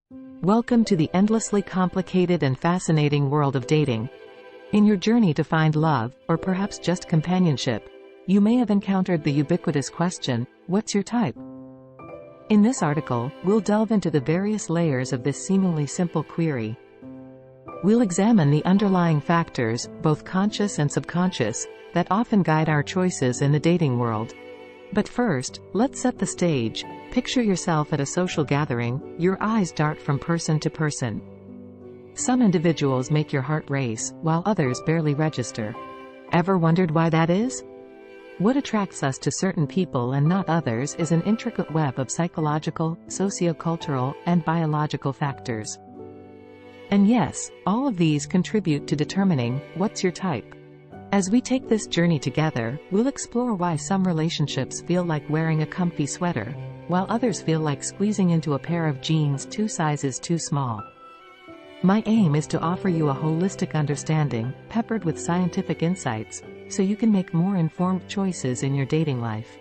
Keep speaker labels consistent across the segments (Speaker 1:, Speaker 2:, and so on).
Speaker 1: Welcome to the endlessly complicated and fascinating world of dating. In your journey to find love, or perhaps just companionship, you may have encountered the ubiquitous question, what's your type? In this article, we'll delve into the various layers of this seemingly simple query. We'll examine the underlying factors, both conscious and subconscious, that often guide our choices in the dating world. But first, let's set the stage. Picture yourself at a social gathering, your eyes dart from person to person. Some individuals make your heart race, while others barely register. Ever wondered why that is? What attracts us to certain people and not others is an intricate web of psychological, sociocultural, and biological factors. And yes, all of these contribute to determining what's your type. As we take this journey together, we'll explore why some relationships feel like wearing a comfy sweater, while others feel like squeezing into a pair of jeans 2 sizes too small. My aim is to offer you a holistic understanding, peppered with scientific insights, so you can make more informed choices in your dating life.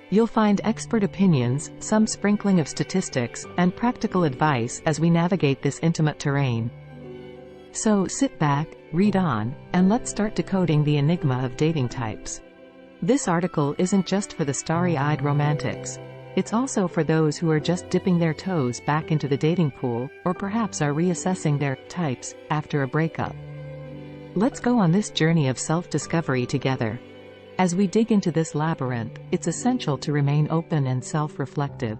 Speaker 1: You'll find expert opinions, some sprinkling of statistics, and practical advice as we navigate this intimate terrain. So sit back, read on, and let's start decoding the enigma of dating types. This article isn't just for the starry-eyed romantics. It's also for those who are just dipping their toes back into the dating pool, or perhaps are reassessing their types after a breakup. Let's go on this journey of self-discovery together. As we dig into this labyrinth, it's essential to remain open and self-reflective.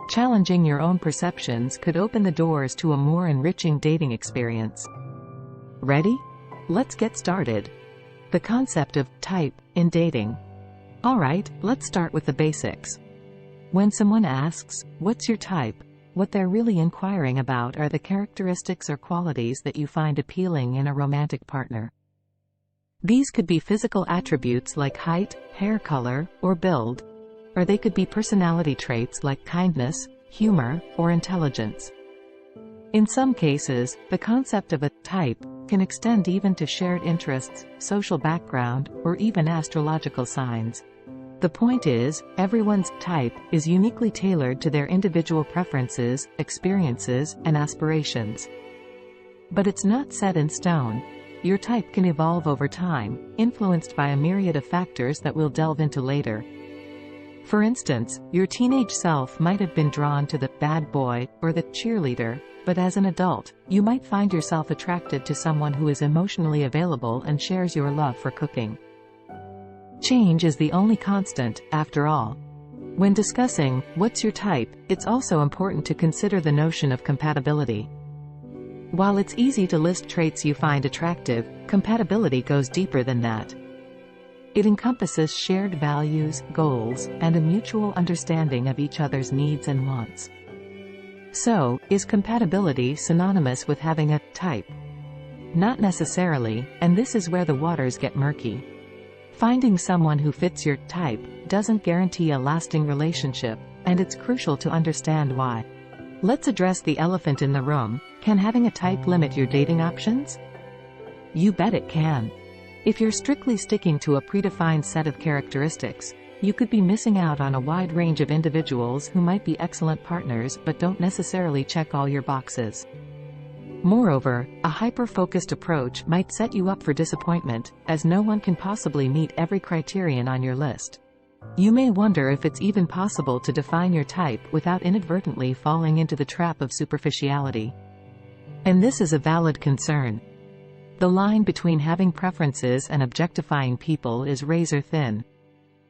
Speaker 1: Challenging your own perceptions could open the doors to a more enriching dating experience. Ready? Let's get started. The concept of type in dating. Alright, let's start with the basics. When someone asks, what's your type? What they're really inquiring about are the characteristics or qualities that you find appealing in a romantic partner. These could be physical attributes like height, hair color, or build, or they could be personality traits like kindness, humor, or intelligence. In some cases, the concept of a type can extend even to shared interests, social background, or even astrological signs. The point is, everyone's type is uniquely tailored to their individual preferences, experiences, and aspirations. But it's not set in stone. Your type can evolve over time, influenced by a myriad of factors that we'll delve into later. For instance, your teenage self might have been drawn to the bad boy or the cheerleader, but as an adult, you might find yourself attracted to someone who is emotionally available and shares your love for cooking. Change is the only constant, after all. When discussing what's your type, it's also important to consider the notion of compatibility. While it's easy to list traits you find attractive, compatibility goes deeper than that. It encompasses shared values, goals, and a mutual understanding of each other's needs and wants. So, is compatibility synonymous with having a type? Not necessarily, and this is where the waters get murky. Finding someone who fits your type doesn't guarantee a lasting relationship, and it's crucial to understand why. Let's address the elephant in the room. Can having a type limit your dating options? You bet it can. If you're strictly sticking to a predefined set of characteristics, you could be missing out on a wide range of individuals who might be excellent partners but don't necessarily check all your boxes. Moreover, a hyper-focused approach might set you up for disappointment, as no one can possibly meet every criterion on your list. You may wonder if it's even possible to define your type without inadvertently falling into the trap of superficiality. And this is a valid concern. The line between having preferences and objectifying people is razor thin.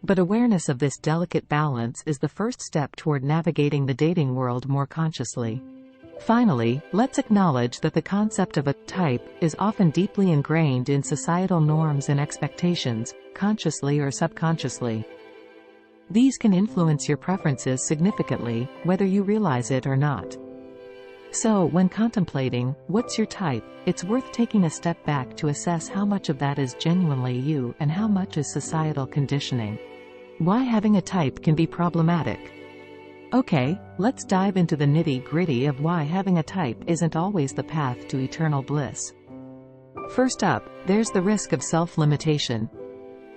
Speaker 1: But awareness of this delicate balance is the first step toward navigating the dating world more consciously. Finally, let's acknowledge that the concept of a type is often deeply ingrained in societal norms and expectations, consciously or subconsciously. These can influence your preferences significantly, whether you realize it or not. So, when contemplating what's your type, it's worth taking a step back to assess how much of that is genuinely you and how much is societal conditioning. Why having a type can be problematic. Okay, let's dive into the nitty-gritty of why having a type isn't always the path to eternal bliss. First up, there's the risk of self-limitation.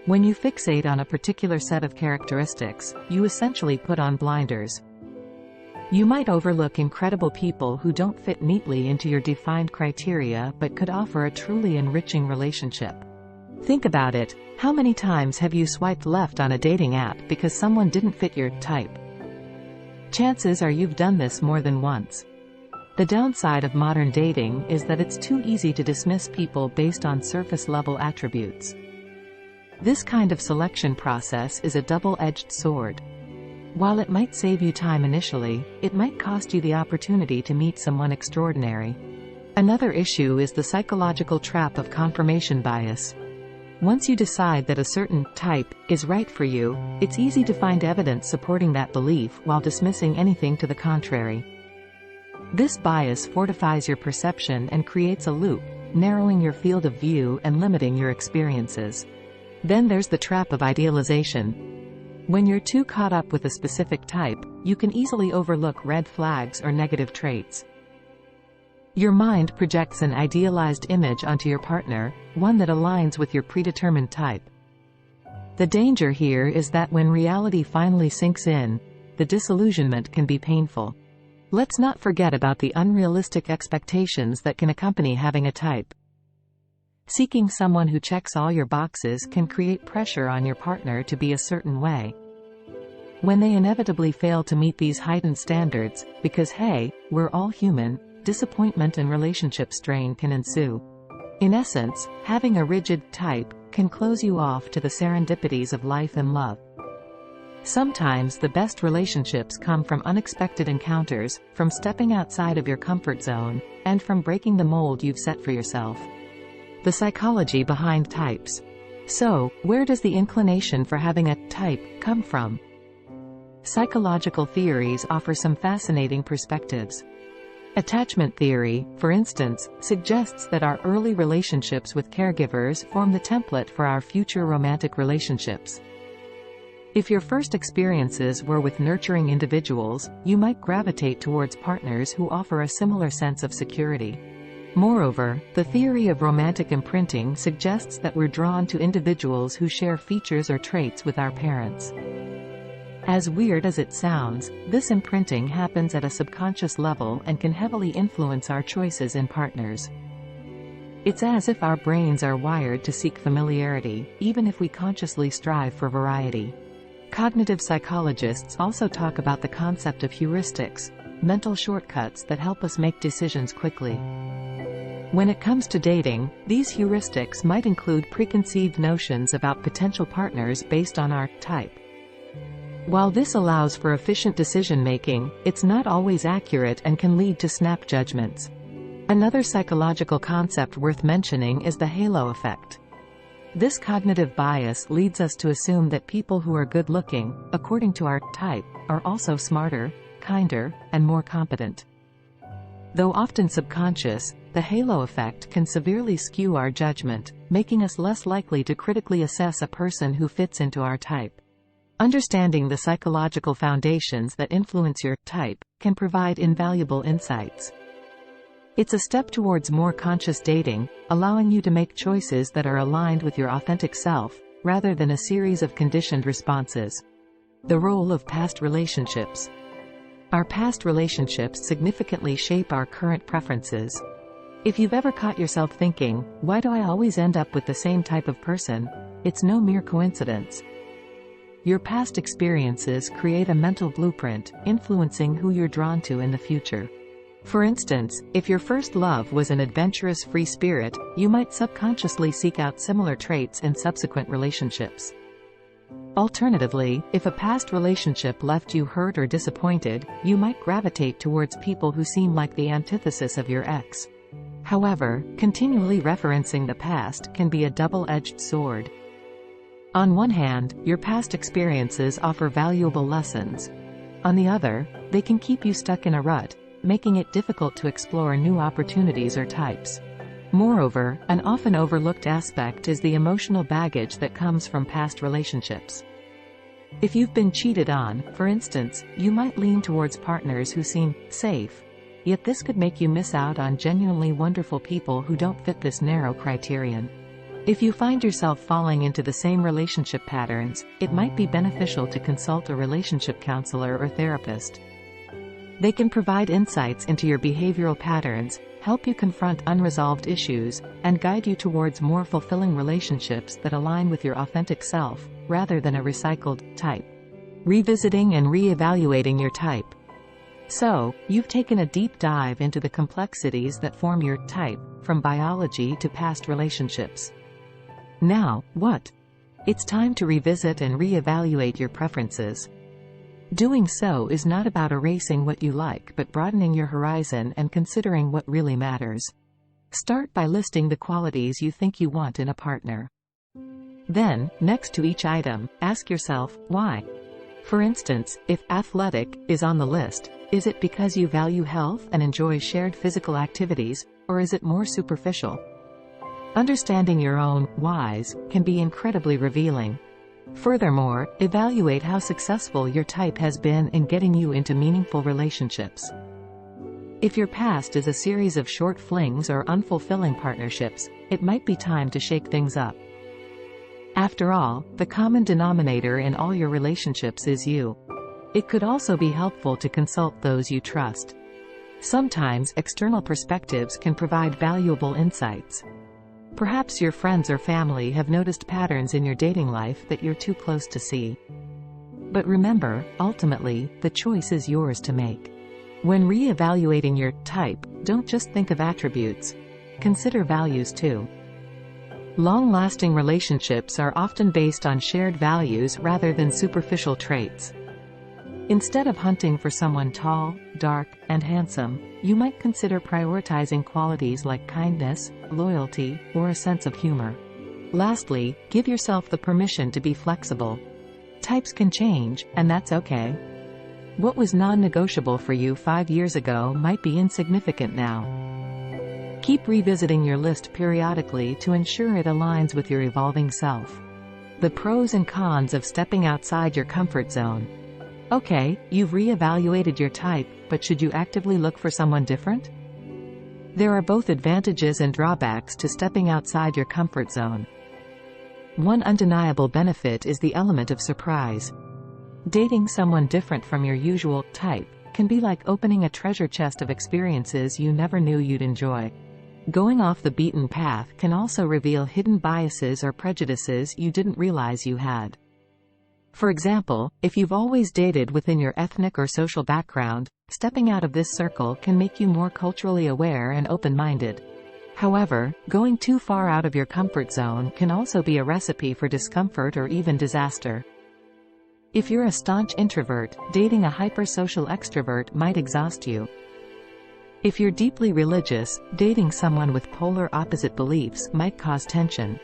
Speaker 1: When you fixate on a particular set of characteristics, you essentially put on blinders. You might overlook incredible people who don't fit neatly into your defined criteria but could offer a truly enriching relationship. Think about it. How many times have you swiped left on a dating app because someone didn't fit your type? Chances are you've done this more than once. The downside of modern dating is that it's too easy to dismiss people based on surface-level attributes. This kind of selection process is a double-edged sword. While it might save you time initially, it might cost you the opportunity to meet someone extraordinary. Another issue is the psychological trap of confirmation bias. Once you decide that a certain type is right for you, it's easy to find evidence supporting that belief while dismissing anything to the contrary. This bias fortifies your perception and creates a loop, narrowing your field of view and limiting your experiences. Then there's the trap of idealization. When you're too caught up with a specific type, you can easily overlook red flags or negative traits. Your mind projects an idealized image onto your partner, one that aligns with your predetermined type. The danger here is that when reality finally sinks in, the disillusionment can be painful. Let's not forget about the unrealistic expectations that can accompany having a type. Seeking someone who checks all your boxes can create pressure on your partner to be a certain way. When they inevitably fail to meet these heightened standards, because hey, we're all human, disappointment and relationship strain can ensue. In essence, having a rigid type can close you off to the serendipities of life and love. Sometimes the best relationships come from unexpected encounters, from stepping outside of your comfort zone, and from breaking the mold you've set for yourself. The psychology behind types. So, where does the inclination for having a type come from? Psychological theories offer some fascinating perspectives. Attachment theory, for instance, suggests that our early relationships with caregivers form the template for our future romantic relationships. If your first experiences were with nurturing individuals, you might gravitate towards partners who offer a similar sense of security. Moreover, the theory of romantic imprinting suggests that we're drawn to individuals who share features or traits with our parents. As weird as it sounds, this imprinting happens at a subconscious level and can heavily influence our choices in partners. It's as if our brains are wired to seek familiarity, even if we consciously strive for variety. Cognitive psychologists also talk about the concept of heuristics, mental shortcuts that help us make decisions quickly. When it comes to dating, these heuristics might include preconceived notions about potential partners based on our type. While this allows for efficient decision-making, it's not always accurate and can lead to snap judgments. Another psychological concept worth mentioning is the halo effect. This cognitive bias leads us to assume that people who are good-looking, according to our type, are also smarter, kinder, and more competent. Though often subconscious, the halo effect can severely skew our judgment, making us less likely to critically assess a person who fits into our type. Understanding the psychological foundations that influence your type can provide invaluable insights. It's a step towards more conscious dating, allowing you to make choices that are aligned with your authentic self, rather than a series of conditioned responses. The role of past relationships. Our past relationships significantly shape our current preferences. If you've ever caught yourself thinking, "Why do I always end up with the same type of person?" It's no mere coincidence. Your past experiences create a mental blueprint, influencing who you're drawn to in the future. For instance, if your first love was an adventurous free spirit, you might subconsciously seek out similar traits in subsequent relationships. Alternatively, if a past relationship left you hurt or disappointed, you might gravitate towards people who seem like the antithesis of your ex. However, continually referencing the past can be a double-edged sword. On one hand, your past experiences offer valuable lessons. On the other, they can keep you stuck in a rut, making it difficult to explore new opportunities or types. Moreover, an often overlooked aspect is the emotional baggage that comes from past relationships. If you've been cheated on, for instance, you might lean towards partners who seem safe. Yet this could make you miss out on genuinely wonderful people who don't fit this narrow criterion. If you find yourself falling into the same relationship patterns, it might be beneficial to consult a relationship counselor or therapist. They can provide insights into your behavioral patterns, help you confront unresolved issues, and guide you towards more fulfilling relationships that align with your authentic self, rather than a recycled type. Revisiting and re-evaluating your type. So, you've taken a deep dive into the complexities that form your type, from biology to past relationships. Now, what? It's time to revisit and re-evaluate your preferences. Doing so is not about erasing what you like but broadening your horizon and considering what really matters. Start by listing the qualities you think you want in a partner. Then, next to each item, ask yourself, why? For instance, if athletic is on the list, is it because you value health and enjoy shared physical activities, or is it more superficial? Understanding your own whys can be incredibly revealing. Furthermore, evaluate how successful your type has been in getting you into meaningful relationships. If your past is a series of short flings or unfulfilling partnerships, it might be time to shake things up. After all, the common denominator in all your relationships is you. It could also be helpful to consult those you trust. Sometimes external perspectives can provide valuable insights. Perhaps your friends or family have noticed patterns in your dating life that you're too close to see. But remember, ultimately, the choice is yours to make. When re-evaluating your type, don't just think of attributes. Consider values too. Long-lasting relationships are often based on shared values rather than superficial traits. Instead of hunting for someone tall, dark, and handsome, you might consider prioritizing qualities like kindness, loyalty, or a sense of humor. Lastly, give yourself the permission to be flexible. Types can change, and that's okay. What was non-negotiable for you 5 years ago might be insignificant now. Keep revisiting your list periodically to ensure it aligns with your evolving self. The pros and cons of stepping outside your comfort zone. Okay, you've re-evaluated your type, but should you actively look for someone different? There are both advantages and drawbacks to stepping outside your comfort zone. One undeniable benefit is the element of surprise. Dating someone different from your usual type can be like opening a treasure chest of experiences you never knew you'd enjoy. Going off the beaten path can also reveal hidden biases or prejudices you didn't realize you had. For example, if you've always dated within your ethnic or social background, stepping out of this circle can make you more culturally aware and open-minded. However, going too far out of your comfort zone can also be a recipe for discomfort or even disaster. If you're a staunch introvert, dating a hypersocial extrovert might exhaust you. If you're deeply religious, dating someone with polar opposite beliefs might cause tension.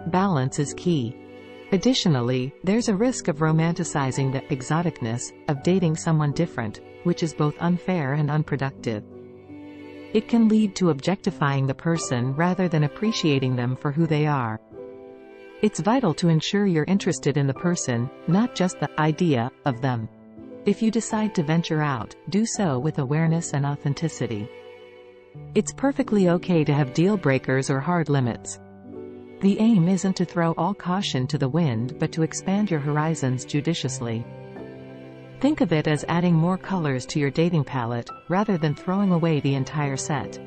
Speaker 1: Balance is key. Additionally, there's a risk of romanticizing the exoticness of dating someone different, which is both unfair and unproductive. It can lead to objectifying the person rather than appreciating them for who they are. It's vital to ensure you're interested in the person, not just the idea of them. If you decide to venture out, do so with awareness and authenticity. It's perfectly okay to have deal breakers or hard limits. The aim isn't to throw all caution to the wind but to expand your horizons judiciously. Think of it as adding more colors to your dating palette, rather than throwing away the entire set.